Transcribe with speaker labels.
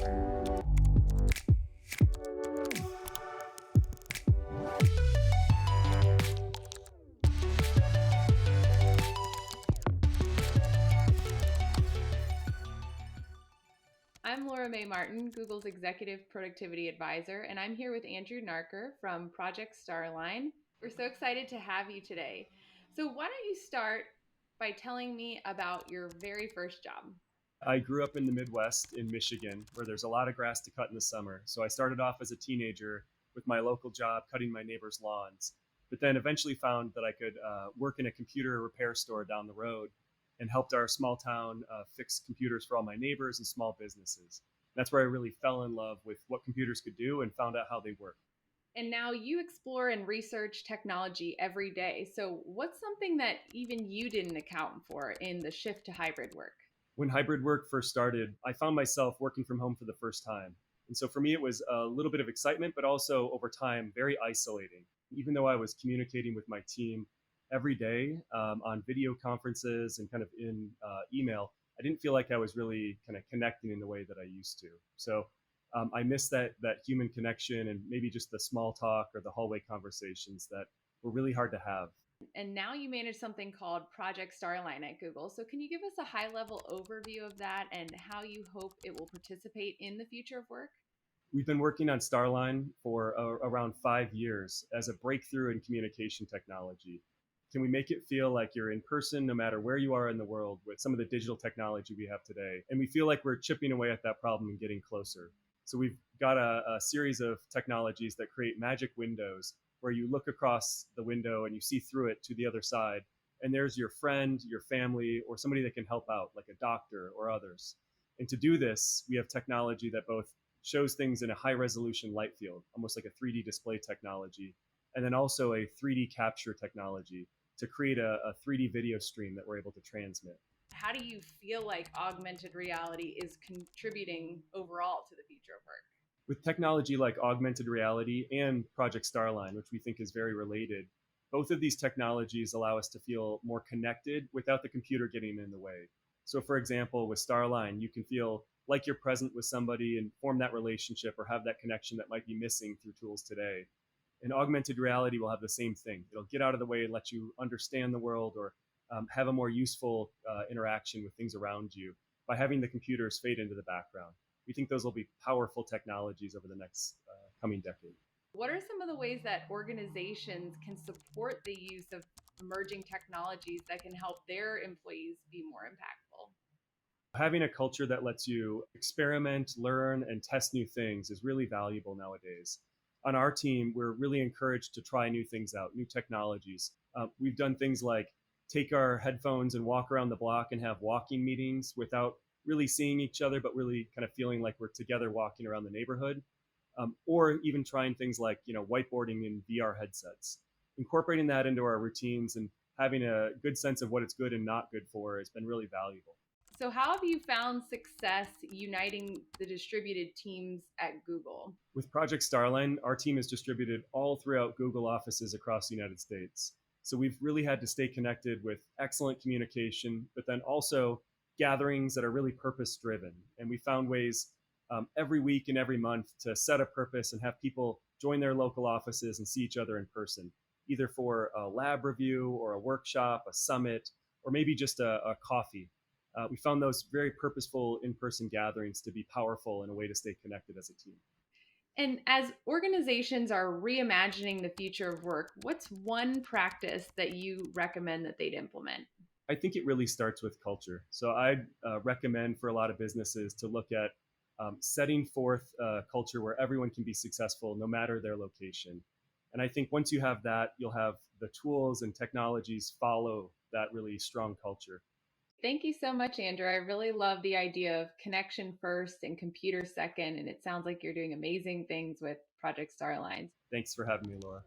Speaker 1: I'm Mae Martin, Google's Executive Productivity Advisor, and I'm here with Andrew Nartker from Project Starline. We're so excited to have you today. So why don't you start by telling me about your very first job?
Speaker 2: I grew up in the Midwest in Michigan, where there's a lot of grass to cut in the summer. So I started off as a teenager with my local job cutting my neighbors' lawns, but then eventually found that I could work in a computer repair store down the road and helped our small town fix computers for all my neighbors and small businesses. That's where I really fell in love with what computers could do and found out how they work.
Speaker 1: And now you explore and research technology every day. So what's something that even you didn't account for in the shift to hybrid work?
Speaker 2: When hybrid work first started, I found myself working from home for the first time. And so for me, it was a little bit of excitement, but also over time, very isolating. Even though I was communicating with my team every day on video conferences and kind of in email, I didn't feel like I was really kind of connecting in the way that I used to. So I missed that human connection and maybe just the small talk or the hallway conversations that were really hard to have.
Speaker 1: And now you manage something called Project Starline at Google. So can you give us a high level overview of that and how you hope it will participate in the future of work?
Speaker 2: We've been working on Starline for around 5 years as a breakthrough in communication technology. Can we make it feel like you're in person no matter where you are in the world with some of the digital technology we have today? And we feel like we're chipping away at that problem and getting closer. So we've got a series of technologies that create magic windows where you look across the window and you see through it to the other side. And there's your friend, your family, or somebody that can help out, like a doctor or others. And to do this, we have technology that both shows things in a high resolution light field, almost like a 3D display technology, and then also a 3D capture technology to create a 3D video stream that we're able to transmit.
Speaker 1: How do you feel like augmented reality is contributing overall to the future of work?
Speaker 2: With technology like augmented reality and Project Starline, which we think is very related, both of these technologies allow us to feel more connected without the computer getting in the way. So, for example, with Starline, you can feel like you're present with somebody and form that relationship or have that connection that might be missing through tools today. And augmented reality will have the same thing. It'll get out of the way and let you understand the world or have a more useful interaction with things around you by having the computers fade into the background. We think those will be powerful technologies over the next coming decade.
Speaker 1: What are some of the ways that organizations can support the use of emerging technologies that can help their employees be more impactful?
Speaker 2: Having a culture that lets you experiment, learn, and test new things is really valuable nowadays. On our team, we're really encouraged to try new things out, new technologies. We've done things like take our headphones and walk around the block and have walking meetings without really seeing each other, but really kind of feeling like we're together walking around the neighborhood. Or even trying things like whiteboarding in VR headsets. Incorporating that into our routines and having a good sense of what it's good and not good for has been really valuable.
Speaker 1: So, how have you found success uniting the distributed teams at Google?
Speaker 2: With Project Starline, our team is distributed all throughout Google offices across the United States. So we've really had to stay connected with excellent communication, but then also gatherings that are really purpose driven. And we found ways every week and every month to set a purpose and have people join their local offices and see each other in person, either for a lab review or a workshop, a summit, or maybe just a coffee. We found those very purposeful in-person gatherings to be powerful and a way to stay connected as a team.
Speaker 1: And as organizations are reimagining the future of work, what's one practice that you recommend that they'd implement?
Speaker 2: I think it really starts with culture. So I'd recommend for a lot of businesses to look at setting forth a culture where everyone can be successful no matter their location. And I think once you have that, you'll have the tools and technologies follow that really strong culture.
Speaker 1: Thank you so much, Andrew. I really love the idea of connection first and computer second. And it sounds like you're doing amazing things with Project Starlines.
Speaker 2: Thanks for having me, Laura.